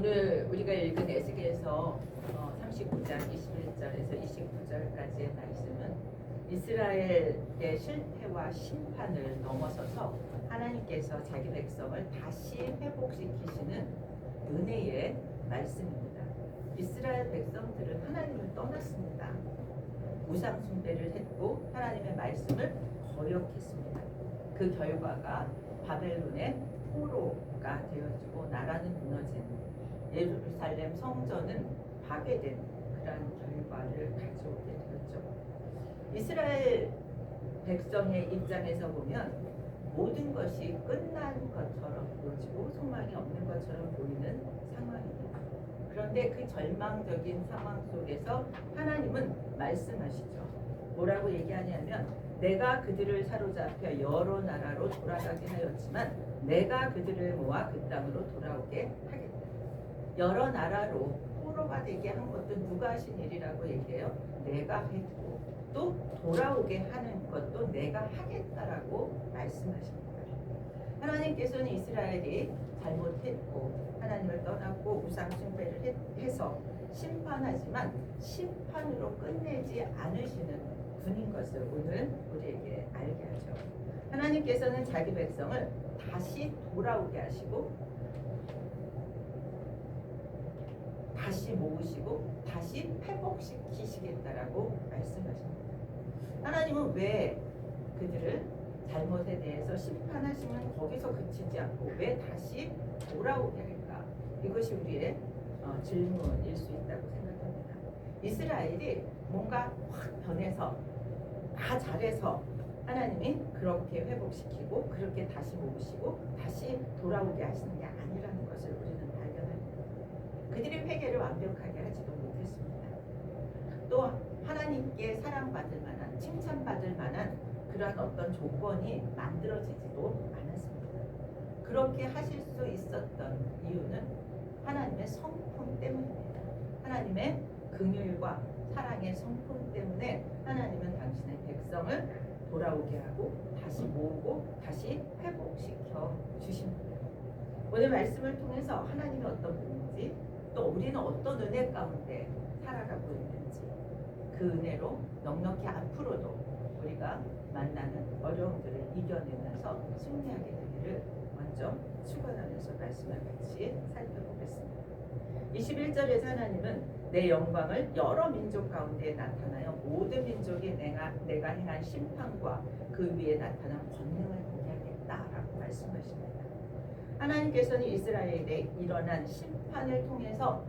오늘 우리가 읽은 에스겔서 39장 21절에서 29절까지의 말씀은 이스라엘의 실패와 심판을 넘어서서 하나님께서 자기 백성을 다시 회복시키시는 은혜의 말씀입니다. 이스라엘 백성들은 하나님을 떠났습니다. 우상 숭배를 했고 하나님의 말씀을 거역했습니다. 그 결과가 바벨론의 포로가 되어지고 나라는 무너진, 예루살렘 성전은 파괴된 그러한 결과를 가져오게 되었죠. 이스라엘 백성의 입장에서 보면 모든 것이 끝난 것처럼 보여지고 소망이 없는 것처럼 보이는 상황입니다. 그런데 그 절망적인 상황 속에서 하나님은 말씀하시죠. 뭐라고 얘기하냐면, 내가 그들을 사로잡혀 여러 나라로 돌아가게 하였지만 내가 그들을 모아 그 땅으로 돌아오게 하겠다. 여러 나라로 포로가 되게 한 것도 누가 하신 일이라고 얘기해요? 내가 했고, 또 돌아오게 하는 것도 내가 하겠다라고 말씀하십니다. 하나님께서는 이스라엘이 잘못했고 하나님을 떠났고 우상 숭배를 해서 심판하지만 심판으로 끝내지 않으시는 분인 것을 오늘 우리에게 알게 하죠. 하나님께서는 자기 백성을 다시 돌아오게 하시고 다시 모으시고 다시 회복시키시겠다라고 말씀하십니다. 하나님은 왜 그들을 잘못에 대해서 심판하시면 거기서 그치지 않고 왜 다시 돌아오게 할까? 이것이 우리의 질문일 수 있다고 생각합니다. 이스라엘이 뭔가 확 변해서 다 잘해서 하나님이 그렇게 회복시키고 그렇게 다시 모으시고 다시 돌아오게 하시는 게 아니라는 것을 우리는 발견합니다. 그들이 회개를 완벽하게 하지도 못했습니다. 또 하나님께 사랑받을 만한, 칭찬받을 만한 그러한 어떤 조건이 만들어지지도 않았습니다. 그렇게 하실 수 있었던 이유는 하나님의 성품 때문입니다. 하나님의 긍휼과 사랑의 성품 때문에 하나님은 당신의 백성을 돌아오게 하고 다시 모으고 다시 회복시켜 주십니다. 오늘 말씀을 통해서 하나님이 어떤 분인지, 또 우리는 어떤 은혜 가운데 살아가고 있는지, 그 은혜로 넉넉히 앞으로도 우리가 만나는 어려움들을 이겨내면서 승리하게 되기를 먼저 축원하면서 말씀을 같이 살펴보겠습니다. 21절에서 하나님은 내 영광을 여러 민족 가운데 나타나여 모든 민족이 내가 행한 심판과 그 위에 나타난 권능을 보게 하겠다라고 말씀하십니다. 하나님께서는 이스라엘에 일어난 심판을 통해서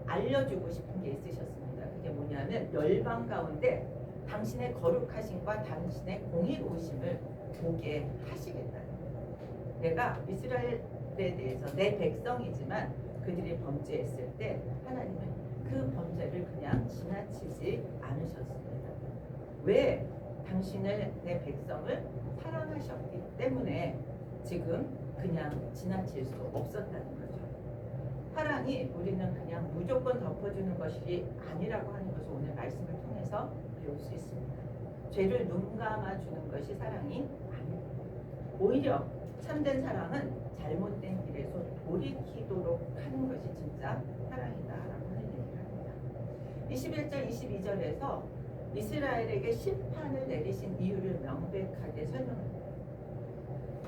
알려주고 싶은 게 있으셨습니다. 그게 뭐냐면 열방 가운데 당신의 거룩하심과 당신의 공의로우심을 보게 하시겠다는 거예요. 내가 이스라엘에 대해서 내 백성이지만 그들이 범죄했을 때 하나님은 그 범죄를 그냥 지나치지 않으셨습니다. 왜? 당신을, 내 백성을 사랑하셨기 때문에 지금 그냥 지나칠 수 없었다는 거죠. 사랑이 우리는 그냥 무조건 덮어주는 것이 아니라고 하는 것을 오늘 말씀을 통해서 배울 수 있습니다. 죄를 눈 감아주는 것이 사랑이 아닙니다. 오히려 참된 사랑은 잘못된 길에서 돌이키도록 하는 것이 진짜 사랑이다라고 하는 얘기를 합니다. 21절, 22절에서 이스라엘에게 심판을 내리신 이유를 명백하게 설명합니다.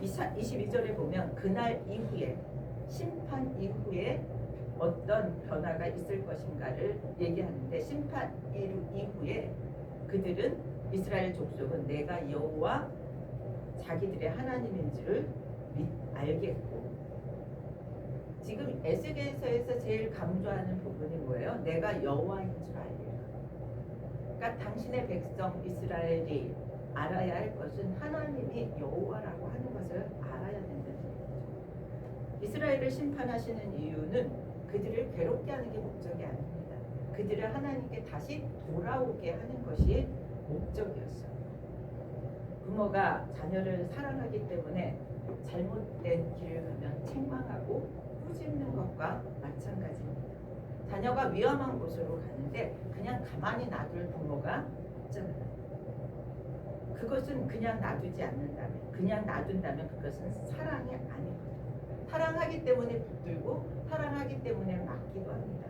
22절에 보면 그날 이후에, 심판 이후에 어떤 변화가 있을 것인가를 얘기하는데, 심판 이후에 그들은, 이스라엘 족속은 내가 여호와 자기들의 하나님인 줄을 알겠고, 지금 에스겔서에서 제일 강조하는 부분이 뭐예요? 내가 여호와인 줄 알겠다. 그러니까 당신의 백성 이스라엘이 알아야 할 것은 하나님이 여호와라고 하는 것을 알아야 된다는 얘기죠. 이스라엘을 심판하시는 이유는 그들을 괴롭게 하는 게 목적이 아닙니다. 그들을 하나님께 다시 돌아오게 하는 것이 목적이었어요. 부모가 자녀를 사랑하기 때문에 잘못된 길을 가면 책망하고 꾸짖는 것과 마찬가지입니다. 자녀가 위험한 곳으로 가는데 그냥 가만히 놔둘 부모가 없잖아요. 그것은 그냥 놔두지 않는다면, 그냥 놔둔다면 그것은 사랑이 아니거든요. 사랑하기 때문에 붙들고 사랑하기 때문에 막기도 합니다.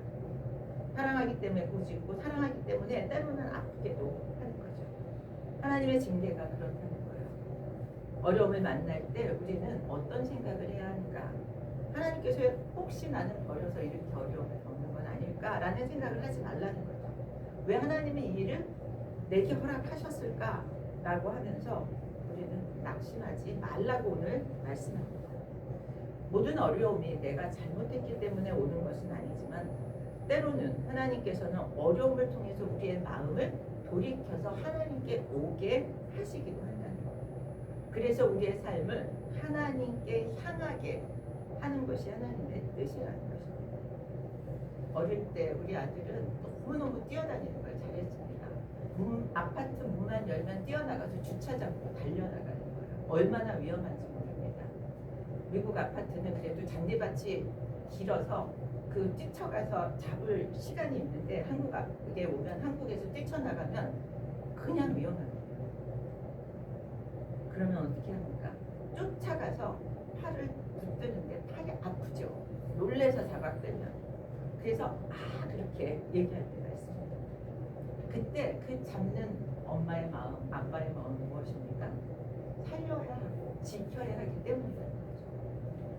사랑하기 때문에 고집고 사랑하기 때문에 때로는 아프게도 하는 거죠. 하나님의 징계가 그렇다는 거예요. 어려움을 만날 때 우리는 어떤 생각을 해야 하는가? 하나님께서 혹시 나는 버려서 이렇게 어려움을 겪는 건 아닐까라는 생각을 하지 말라는 거죠. 왜 하나님이 이 일을 내게 허락하셨을까라고 하면서 우리는 낙심하지 말라고 오늘 말씀합니다. 모든 어려움이 내가 잘못했기 때문에 오는 것은 아니지만 때로는 하나님께서는 어려움을 통해서 우리의 마음을 돌이켜서 하나님께 오게 하시기도 한다는 거예요. 그래서 우리의 삶을 하나님께 향하게 하는 것이 하나님의 뜻이라는 것입니다. 어릴 때 우리 아들은 너무너무 뛰어다니는 걸 잘했습니다. 아파트 문만 열면 뛰어나가서 주차장으로 달려나가는 거예요. 얼마나 위험한지 모릅니다. 미국 아파트는 그래도 잔디밭이 길어서 그 뛰쳐가서 잡을 시간이 있는데 한국에 오면 한국에서 뛰쳐나가면 그냥 위험합니다. 그러면 어떻게 합니까? 쫓아가서 팔을 붙드는데 팔이 아프죠. 놀래서 자각되면. 그래서 그렇게 얘기할 때가 있습니다. 그때 그 잡는 엄마의 마음, 아빠의 마음은 무엇입니까? 살려야 하고 지켜야 하기 때문이라는 거죠.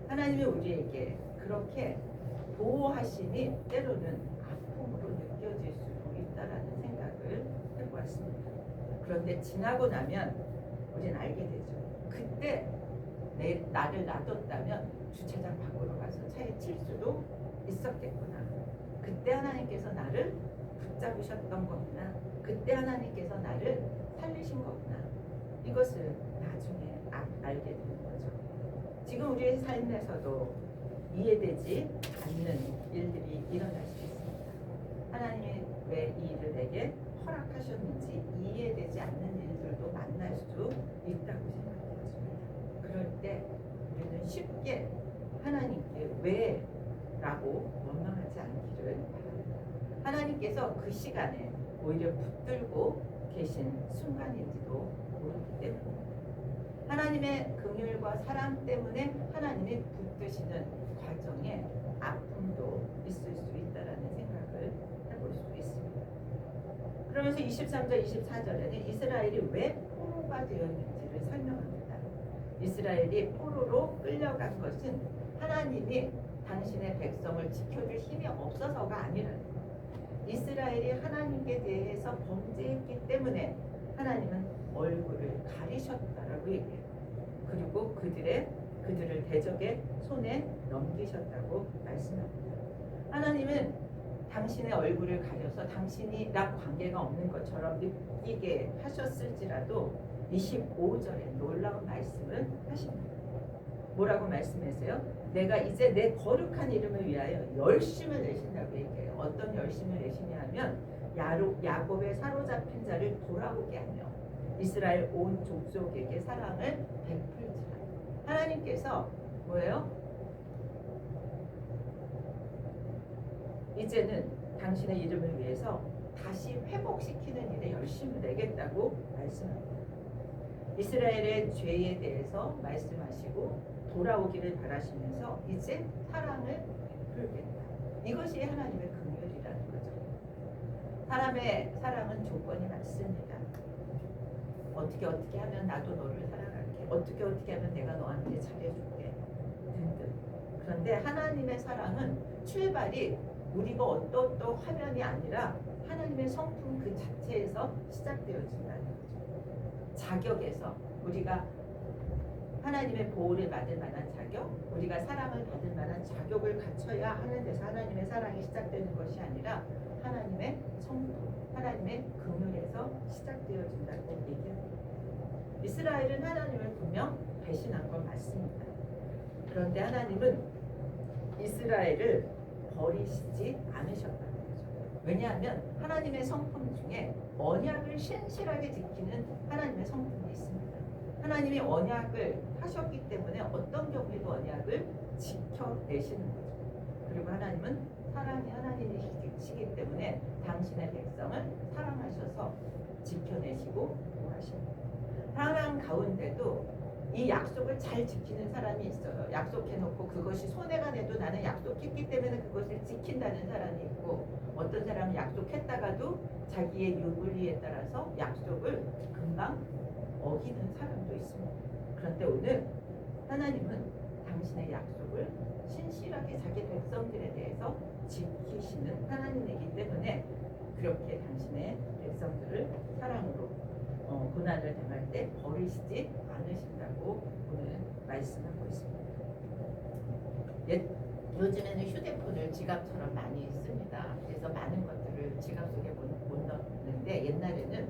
하나님이 우리에게 그렇게 보호하심이 때로는 아픔으로 느껴질 수도 있다라는 생각을 해보았습니다. 그런데 지나고 나면 우리는 알게 되죠. 그때 나를 놔뒀다면 주차장 밖으로 가서 차에 칠 수도 있었겠구나. 그때 하나님께서 나를 붙잡으셨던 거구나. 그때 하나님께서 나를 살리신 거구나. 이것을 나중에 알게 되는 거죠. 지금 우리의 삶에서도 이해되지 않는 일들이 일어날 수 있습니다. 하나님이 왜 이 일을 내게 허락하셨는지 이해되지 않는 일들도 만날 수 있다고 생각되었습니다. 그럴 때 우리는 쉽게 하나님께 왜? 라고 원망하지 않기를 바랍니다. 하나님께서 그 시간에 오히려 붙들고 계신 순간인지도 모르기 때문입니다. 하나님의 긍휼과 사랑 때문에 하나님이 붙드시는 과정에 아픔도 있을 수 있다라는 생각을 해볼 수 있습니다. 그러면서 23절, 24절에는 이스라엘이 왜 포로가 되었는지를 설명합니다. 이스라엘이 포로로 끌려간 것은 하나님이 당신의 백성을 지켜줄 힘이 없어서가 아니라는 거예요. 이스라엘이 하나님께 대해서 범죄했기 때문에 하나님은 얼굴을 가리셨다라고 얘기해요. 그리고 그들을 대적의 손에 넘기셨다고 말씀합니다. 하나님은 당신의 얼굴을 가려서 당신이랑 관계가 없는 것처럼 느끼게 하셨을지라도 25절에 놀라운 말씀을 하십니다. 뭐라고 말씀하세요? 내가 이제 내 거룩한 이름을 위하여 열심을 내신다고 얘기해요. 어떤 열심을 내시냐 하면 야곱의 사로잡힌 자를 돌아오게 하며 이스라엘 온 족속에게 사랑을 베풀지라. 하나님께서 뭐예요? 이제는 당신의 이름을 위해서 다시 회복시키는 일에 열심을 내겠다고 말씀합니다. 이스라엘의 죄에 대해서 말씀하시고 돌아오기를 바라시면서 이제 사랑을 베풀겠다. 이것이 하나님의 긍휼이라는 거죠. 사람의 사랑은 조건이 많습니다. 어떻게 하면 나도 너를 사랑할게. 어떻게 하면 내가 너한테 잘해줄게. 등등. 그런데 하나님의 사랑은 출발이 우리가 어떤 화면이 아니라 하나님의 성품 그 자체에서 시작되어진다는 거죠. 자격에서 우리가 하나님의 보호를 받을 만한 자격, 우리가 사랑을 받을 만한 자격을 갖춰야 하는 데서 하나님의 사랑이 시작되는 것이 아니라 하나님의 성품, 하나님의 긍휼에서 시작되어진다고 얘기합니다. 이스라엘은 하나님을 분명 배신한 건 맞습니다. 그런데 하나님은 이스라엘을 버리시지 않으셨다는 거죠. 왜냐하면 하나님의 성품 중에 언약을 신실하게 지키는 하나님의 성품이 있습니다. 하나님이 언약을 하셨기 때문에 어떤 경우에도 언약을 지켜내시는 거죠. 그리고 하나님은 사랑이 하나님이시기 때문에 당신의 백성을 사랑하셔서 지켜내시고 보호하십니다. 사랑 가운데도 이 약속을 잘 지키는 사람이 있어요. 약속해놓고 그것이 손해가 돼도 나는 약속했기 때문에 그것을 지킨다는 사람이 있고, 어떤 사람은 약속했다가도 자기의 유불리에 따라서 약속을 금방 어기는 사람도 있습니다. 그런데 오늘 하나님은 당신의 약속을 신실하게 자기 백성들에 대해서 지키시는 하나님이기 때문에 그렇게 당신의 백성들을 사랑으로 고난을 당할 때 버리시지 않으신다고 오늘 말씀하고 있습니다. 요즘에는 휴대폰을 지갑처럼 많이 씁니다. 그래서 많은 것들을 지갑 속에 못 넣는데, 옛날에는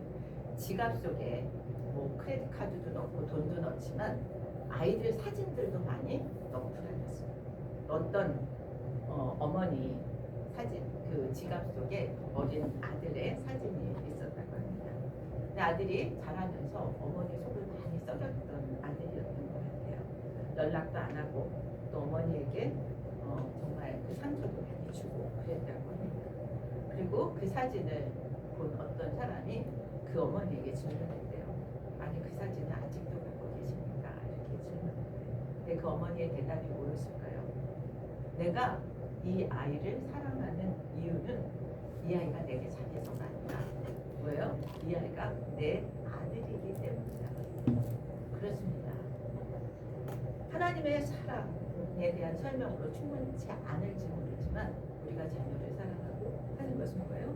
지갑 속에 뭐 크레딧 카드도 넣고 돈도 넣지만 아이들 사진들도 많이 넣고 다녔어요. 어떤 어머니 사진, 그 지갑 속에 어린 아들의 사진이 있었다고 합니다. 근데 아들이 자라면서 어머니 속을 많이 썩였던 아들이었던 것 같아요. 연락도 안 하고 또 어머니에게 정말 그 상처도 많이 주고 그랬다고 합니다. 그리고 그 사진을 본 어떤 사람이 그 어머니에게 질문했대요. 아니, 그 사진을 아직도 갖고 계십니까? 이렇게 질문했대요. 근데 그 어머니의 대답이 뭐였을까요? 내가 이 아이를 사랑하는 이유는 이 아이가 내게 자기서가 아니라 뭐예요? 이 아이가 내 아들이기 때문이다. 그렇습니다. 하나님의 사랑에 대한 설명으로 충분치 않을지 모르지만 우리가 자녀를 사랑하고 하는 것은 뭐예요?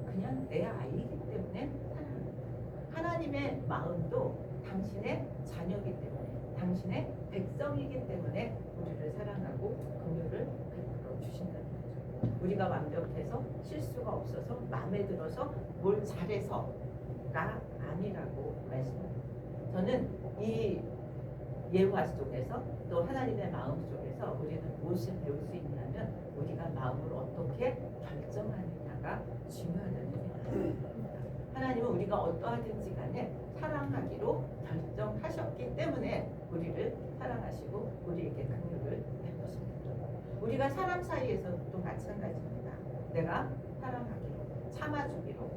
그냥 내 아이이기 때문에 사랑합니다. 하나님의 마음도 당신의 자녀이기 때문에, 당신의 백성이기 때문에 우리를 사랑하고 긍휼을 베풀어 주신다는 거죠. 우리가 완벽해서 실수가 없어서 마음에 들어서 뭘 잘해서가 아니라고 말씀합니다. 저는 이 예화 속에서 또 하나님의 마음 속에서 우리는 무엇을 배울 수 있냐면, 우리가 마음을 어떻게 결정하느냐가 중요하다는 생각을 합니다. 하나님은 우리가 어떠하든지 간에 사랑하기로 결정하셨기 때문에 우리를 사랑하시고 우리에게 긍휼을 베푸십니다. 우리가 사람 사이에서도 마찬가지입니다. 내가 사랑하기로, 참아주기로,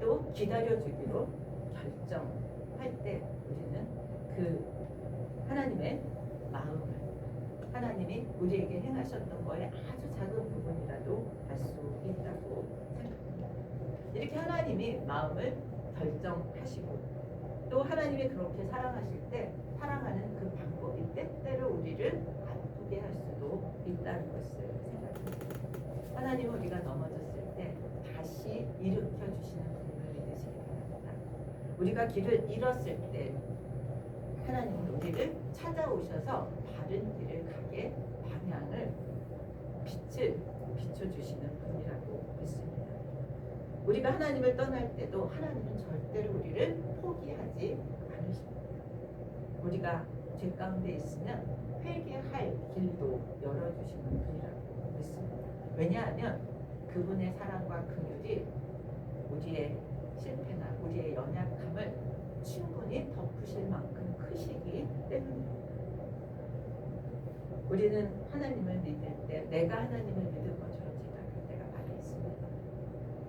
또 기다려주기로 결정할 때 우리는 그 하나님의 마음을, 하나님이 우리에게 행하셨던 거에 아주 작은 부분이라도 알 수 있다고 생각합니다. 이렇게 하나님이 마음을 결정하시고 또 하나님이 그렇게 사랑하실 때 사랑하는 그 방법이 때때로 우리를 아프게 할 수도 있다는 것을 생각합니다. 하나님은 우리가 넘어졌을 때 다시 일으켜 주시는 분을 믿으시기 바랍니다. 우리가 길을 잃었을 때 하나님은 우리를 찾아오셔서 바른 길을 가게 방향을, 빛을 비춰주시는 분이라고 믿습니다. 우리가 하나님을 떠날 때도 하나님은 절대로 우리를 포기하지 않으십니다. 우리가 죄 가운데 있으면 회개할 길도 열어주시는 분이라고 믿습니다. 왜냐하면 그분의 사랑과 긍휼이 우리의 실패나 우리의 연약함을 충분히 덮으실 만큼 크시기 때문입니다. 우리는 하나님을 믿을 때 내가 하나님을 믿은 것처럼 생각할 때가 많이 있습니다.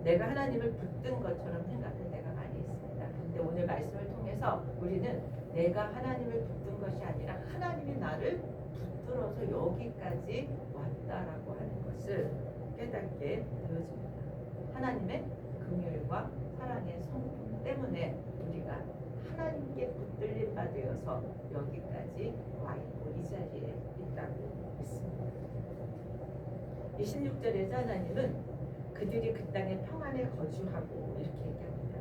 내가 하나님을 붙든 것처럼 생각할 때가 많이 있습니다. 그런데 오늘 말씀을 통해서 우리는 내가 하나님을 붙든 것이 아니라 하나님이 나를 붙들어서 여기까지 왔다라고 하는 것을 깨닫게 되어집니다. 하나님의 긍휼과 사랑의 성품 때문에 우리가 하나님께 붙들림 바 되어서 여기까지 와 있고 이 자리에 있다고 믿습니다. 26절에서 하나님은 그들이 그 땅에 평안에 거주하고 이렇게 얘기합니다.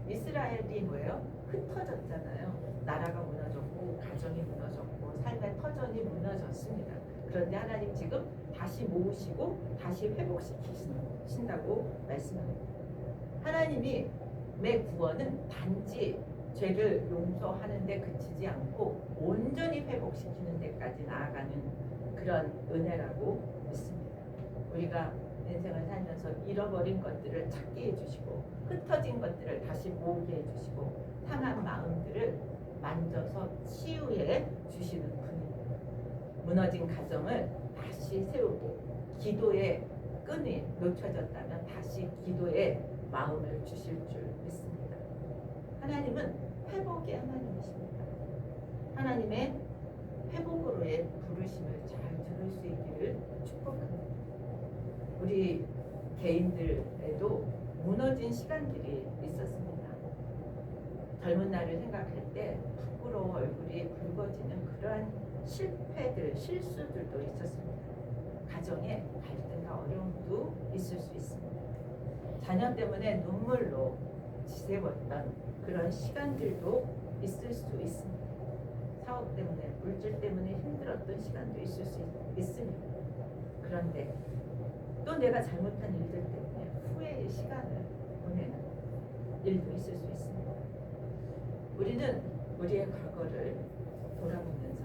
이스라엘이 뭐예요? 흩어졌잖아요. 나라가 무너졌고 가정이 무너졌고 삶의 터전이 무너졌습니다. 그런데 하나님 지금 다시 모으시고 다시 회복시키신다고 말씀합니다. 하나님의 구원은 단지 죄를 용서하는 데 그치지 않고 온전히 회복시키는 데까지 나아가는 그런 은혜라고 믿습니다. 우리가 인생을 살면서 잃어버린 것들을 찾게 해주시고 흩어진 것들을 다시 모으게 해주시고 상한 마음들을 만져서 치유해 주시는 분입니다. 무너진 가정을 다시 세우고 기도의 끈이 놓쳐졌다면 다시 기도의 마음을 주실 줄 믿습니다. 하나님은 회복의 하나님이십니다. 하나님의 회복으로의 부르심을 잘 들을 수 있기를 축복합니다. 우리 개인들에도 무너진 시간들이 있었습니다. 젊은 날을 생각할 때 부끄러워 얼굴이 붉어지는 그러한 실패들, 실수들도 있었습니다. 가정에 갈등과 어려움도 있을 수 있습니다. 자녀 때문에 눈물로 지새웠던 그런 시간들도 있을 수 있습니다. 사업 때문에, 물질 때문에 힘들었던 시간도 있을 수 있습니다. 그런데 또 내가 잘못한 일들 때문에 후회의 시간을 보내는 일도 있을 수 있습니다. 우리는 우리의 과거를 돌아보면서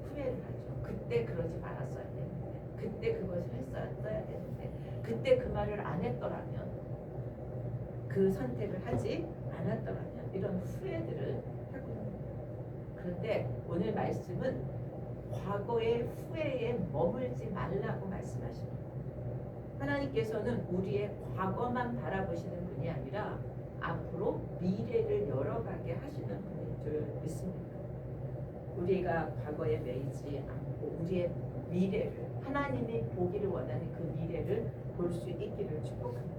후회를 하죠. 그때 그러지 말았어야 되는데, 그때 그것을 했어야 되는데, 그때 그 말을 안 했더라면, 그 선택을 하지 않았더라면, 이런 후회들을 하고 있습니다. 그런데 오늘 말씀은 과거의 후회에 머물지 말라고 말씀하십니다. 하나님께서는 우리의 과거만 바라보시는 분이 아니라 앞으로 미래를 열어가게 하시는 분인 줄 믿습니다. 우리가 과거에 매이지 않고 우리의 미래를, 하나님이 보기를 원하는 그 미래를 볼 수 있기를 축복합니다.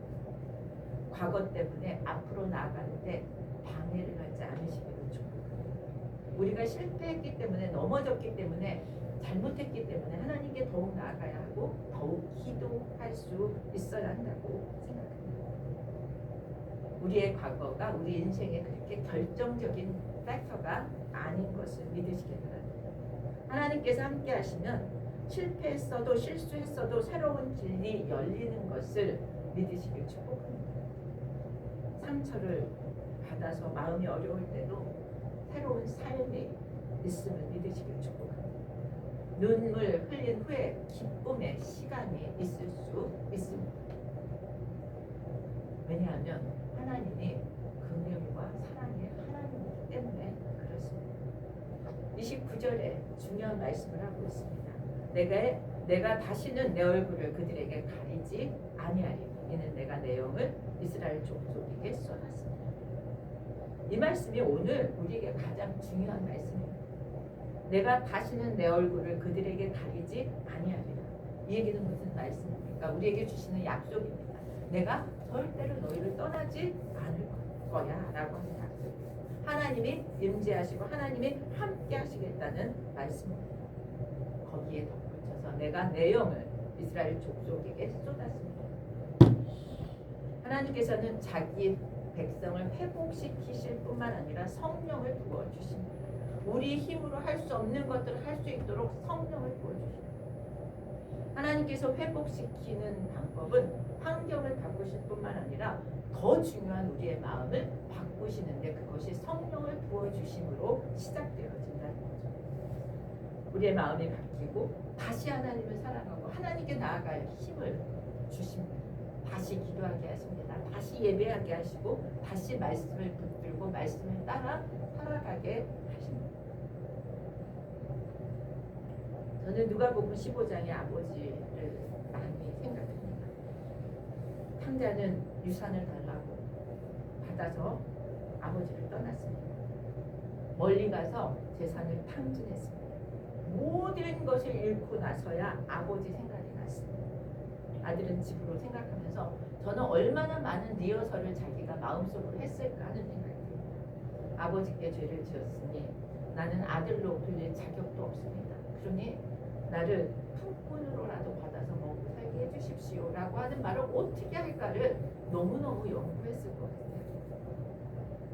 과거 때문에 앞으로 나아가는데 방해를 하지 않으시기를 축복합니다. 우리가 실패했기 때문에, 넘어졌기 때문에, 잘못했기 때문에 하나님께 더욱 나아가야 하고 더욱 기도할 수 있어야 한다고 생각합니다. 우리의 과거가 우리 인생에 그렇게 결정적인 팩터가 아닌 것을 믿으시기 바랍니다. 하나님께서 함께 하시면 실패했어도 실수했어도 새로운 길이 열리는 것을 믿으시길 축복합니다. 상처를 받아서 마음이 어려울 때도 새로운 삶이 있음을 믿으시길 축복합니다. 눈물 흘린 후에 기쁨의 시간이 있을 수 있습니다. 왜냐하면 하나님이 긍휼과 사랑의 하나님이기 때문에 그렇습니다. 29절에 중요한 말씀을 하고 있습니다. 내가 다시는 내 얼굴을 그들에게 가리지 아니하리니 이는 내가 내 영을 이스라엘 족속에게 쏟았습니다. 이 말씀이 오늘 우리에게 가장 중요한 말씀입니다. 내가 다시는 내 얼굴을 그들에게 가리지 아니하리라. 이 얘기는 무슨 말씀입니까? 우리에게 주시는 약속입니다. 내가 절대로 너희를 떠나지 않을 거야 라고 하는 약속입니다. 하나님이 임재하시고 하나님이 함께 하시겠다는 말씀입니다. 거기에 덧붙여서 내가 내 영을 이스라엘 족속에게 쏟았습니다. 하나님께서는 자기 백성을 회복시키실 뿐만 아니라 성령을 부어주십니다. 우리 힘으로 할 수 없는 것들을 할 수 있도록 성령을 부어주십니다. 하나님께서 회복시키는 방법은 환경을 바꾸실 뿐만 아니라 더 중요한 우리의 마음을 바꾸시는데 그것이 성령을 부어주심으로 시작되어진다는 거죠. 우리의 마음이 바뀌고 다시 하나님을 사랑하고 하나님께 나아갈 힘을 주십니다. 다시 기도하게 하십니다. 다시 예배하게 하시고 다시 말씀을 붙들고 말씀을 따라 살아가게 하십니다. 저는 누가복음 15장의 아버지를 많이 생각합니다. 탕자는 유산을 달라고 받아서 아버지를 떠났습니다. 멀리 가서 재산을 탕진했습니다. 모든 것을 잃고 나서야 아버지 생각이 났습니다. 아들은 집으로 생각하면서 저는 얼마나 많은 리허설을 자기가 마음속으로 했을까 하는 생각이 듭니다. 아버지께 죄를 지었으니 나는 아들로 불릴 자격도 없습니다. 그러니 나를 품꾼으로라도 받아서 먹고 살게 해주십시오 라고 하는 말을 어떻게 할까를 너무너무 연구했을 것 같아요.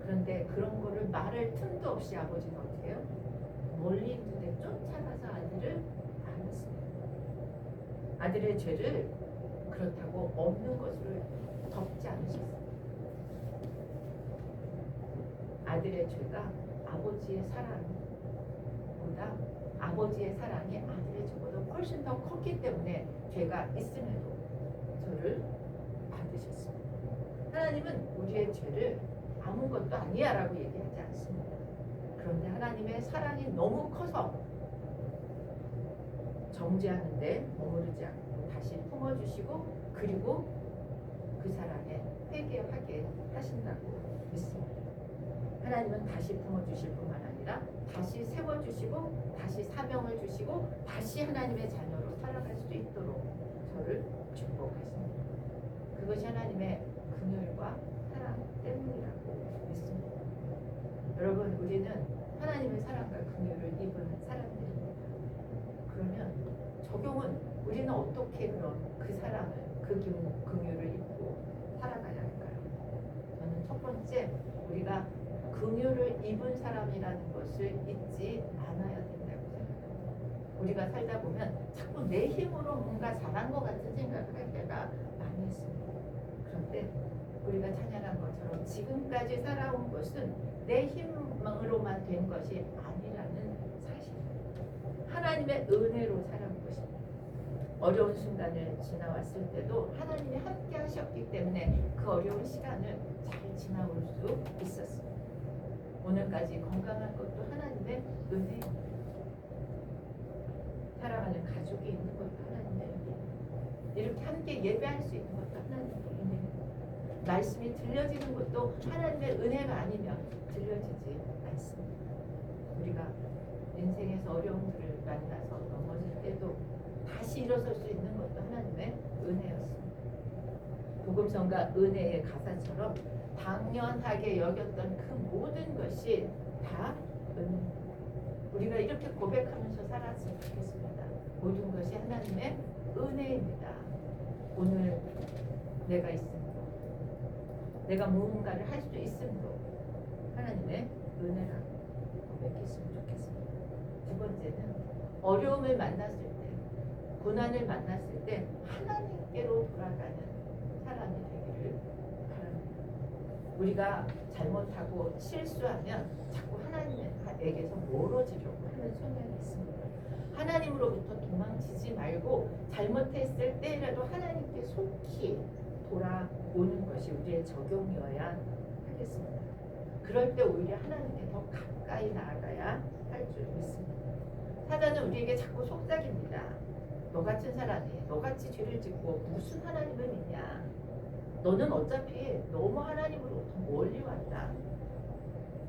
그런데 그런 거를 말할 틈도 없이 아버지는 어떻게 해요? 멀리 있는데 쫓아가서 아들을 안았습니다. 아들의 죄를 그렇다고 없는 것으로 덮지 않으셨습니다. 아들의 죄가 아버지의 사랑보다 아버지의 사랑이 아들의 죄보다 훨씬 더 컸기 때문에 죄가 있음에도 저를 받으셨습니다. 하나님은 우리의 죄를 아무것도 아니야 라고 얘기하지 않습니다. 그런데 하나님의 사랑이 너무 커서 정죄하는데 머무르지 않고 다시 품어주시고 그리고 그 사랑에 회개하게 하신다고 믿습니다. 하나님은 다시 품어주실 뿐만 아니라 다시 세워주시고 다시 사명을 주시고 다시 하나님의 자녀로 살아갈 수 있도록 저를 축복하십니다. 그것이 하나님의 긍휼과 사랑 때문이라고 믿습니다. 여러분, 우리는 하나님의 사랑과 긍휼을 입은 사람들입니다. 그러면 적용은 우리는 어떻게 그럼 그 사랑을, 그 긍휼을 입고 살아가야 할까요? 저는 첫 번째, 우리가 긍휼을 입은 사람이라는 것을 잊지 않아야 된다고 생각합니다. 우리가 살다 보면 자꾸 내 힘으로 뭔가 잘한 것 같은 생각을 할 때가 많이 있습니다. 그런데 우리가 찬양한 것처럼 지금까지 살아온 것은 내 힘으로만 된 것이 아니라는 사실입니다. 하나님의 은혜로 살아온 것입니다. 어려운 순간을 지나왔을 때도 하나님이 함께 하셨기 때문에 그 어려운 시간을 잘 지나올 수 있었습니다. 오늘까지 건강한 것도 하나님의 은혜입니다. 사랑하는 가족이 있는 것도 하나님의 은혜입니다. 이렇게 함께 예배할 수 있는 것도 하나님의 은혜입니다. 말씀이 들려지는 것도 하나님의 은혜가 아니면 들려지지 않습니다. 우리가 인생에서 어려움들을 만나서 넘어질 때도 다시 일어설 수 있는 것도 하나님의 은혜였습니다. 복음성과 은혜의 가사처럼 당연하게 여겼던 그 모든 것이 다 은혜입니다. 우리가 이렇게 고백하면서 살았으면 좋겠습니다. 모든 것이 하나님의 은혜입니다. 오늘 내가 있음도, 내가 무언가를 할 수 있음도 하나님의 은혜라고 고백했으면 좋겠습니다. 두 번째는 어려움을 만났을 때, 고난을 만났을 때 하나님께로 돌아가는 사람이 되기를 바랍니다. 우리가 잘못하고 실수하면 자꾸 하나님에게서 멀어지려고 하는 성향이 있습니다. 하나님으로부터 도망치지 말고 잘못했을 때라도 하나님께 속히 돌아오는 것이 우리의 적용이어야 하겠습니다. 그럴 때 오히려 하나님께 더 가까이 나아가야 할 줄 믿습니다. 사단은 우리에게 자꾸 속삭입니다. 너 같은 사람이 너같이 죄를 짓고 무슨 하나님을 믿냐? 너는 어차피 너무 하나님으로부터 멀리 왔다.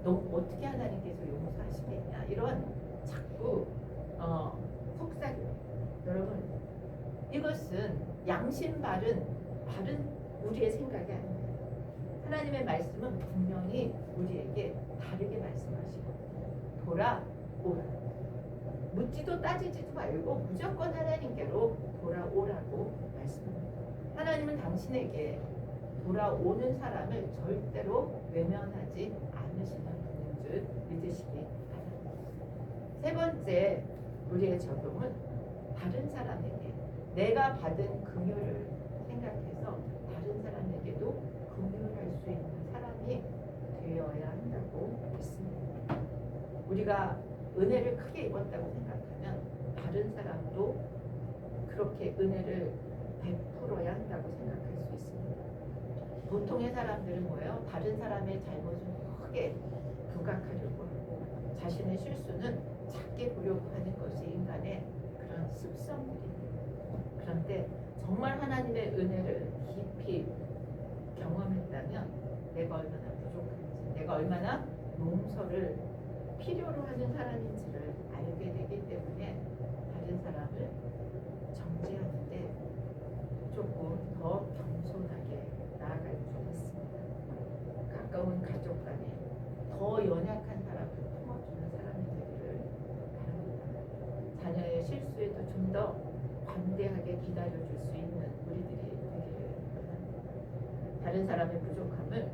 너 어떻게 하나님께서 용서하시겠냐? 이런 자꾸 속삭입니다. 여러분, 이것은 양심 바른 우리의 생각이 아닙니다. 하나님의 말씀은 분명히 우리에게 다르게 말씀하시고 돌아오라. 묻지도 따지지도 말고 무조건 하나님께로 돌아오라고 말씀합니다. 하나님은 당신에게 돌아오는 사람을 절대로 외면하지 않으시는 분인 줄 믿으시기 바랍니다. 세 번째, 우리의 적용은 다른 사람에게 내가 받은 긍휼을 생각해서 다른 사람에게도 긍휼할 수 있는 사람이 되어야 한다고 믿습니다. 우리가 은혜를 크게 입었다고 생각하면 다른 사람도 그렇게 은혜를 베풀어야 한다고 생각할 수 있습니다. 보통의 사람들은 뭐예요? 다른 사람의 잘못을 크게 부각하려고 하고 자신의 실수는 작게 보려고 하는 것이 인간의 그런 습성들입니다. 그런데 정말 하나님의 은혜를 깊이 경험했다면 내가 얼마나 부족한지, 내가 얼마나 용서를 필요로 하는 사람인지를 알게 되기 때문에 다른 사람을 정죄하는데 조금 더 겸손하게 나아갈 수 있습니다. 가까운 가족 간에 더 연약한 사람을 품어주는 사람이 되기를 바랍니다. 자녀의 실수에도 좀 더 관대하게 기다려줄 수 있는 우리들이 되기를 바랍니다. 다른 사람의 부족함을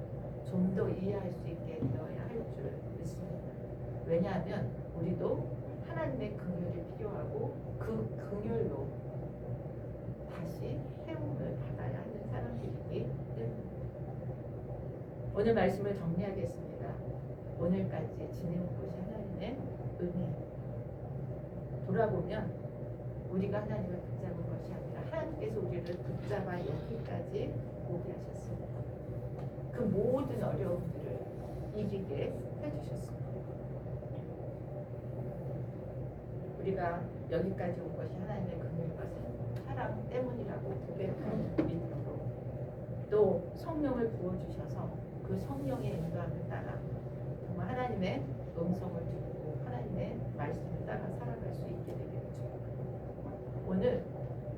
좀 더 이해할 수 있게 되어야 할 줄 믿습니다. 왜냐하면 우리도 하나님의 긍휼이 필요하고 그 긍휼로 다시 회복을 받아야 하는 사람들이기 때문입니다. 오늘 말씀을 정리하겠습니다. 오늘까지 지내온 것이 하나님의 은혜. 돌아보면 우리가 하나님을 붙잡은 것이 아니라 하나님께서 우리를 붙잡아 여기까지 오게 하셨습니다. 그 모든 어려움들을 이기게 해주셨습니다. 우리가 여기까지 온 것이 하나님의 긍휼과 사랑 때문이라고 고백하는 믿음으로 또 성령을 부어주셔서 그 성령의 인도함을 따라 하나님의 음성을 듣고 하나님의 말씀을 따라 살아갈 수 있게 되겠죠. 오늘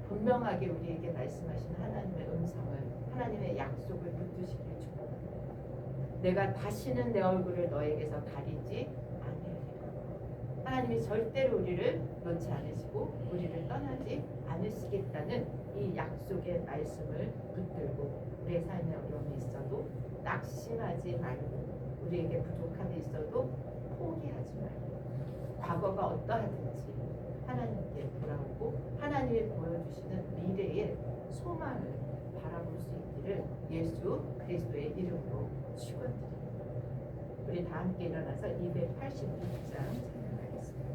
분명하게 우리에게 말씀하신 하나님의 음성을, 하나님의 약속을 붙드시길 축복합니다. 내가 다시는 내 얼굴을 너에게서 가리지 않으리라. 하나님이 절대로 우리를 놓지 않으시고 우리를 떠나지 않으시겠다는 이 약속의 말씀을 붙들고 우리의 삶에 어려움이 있어도 낙심하지 말고, 우리에게 부족함이 있어도 포기하지 말고, 과거가 어떠하든지 하나님께 돌아오고 하나님이 보여주시는 미래의 소망을 바라볼 수 있기를 예수 그리스도의 이름으로 축원드립니다. 우리 다 함께 일어나서 282장 찬양하겠습니다.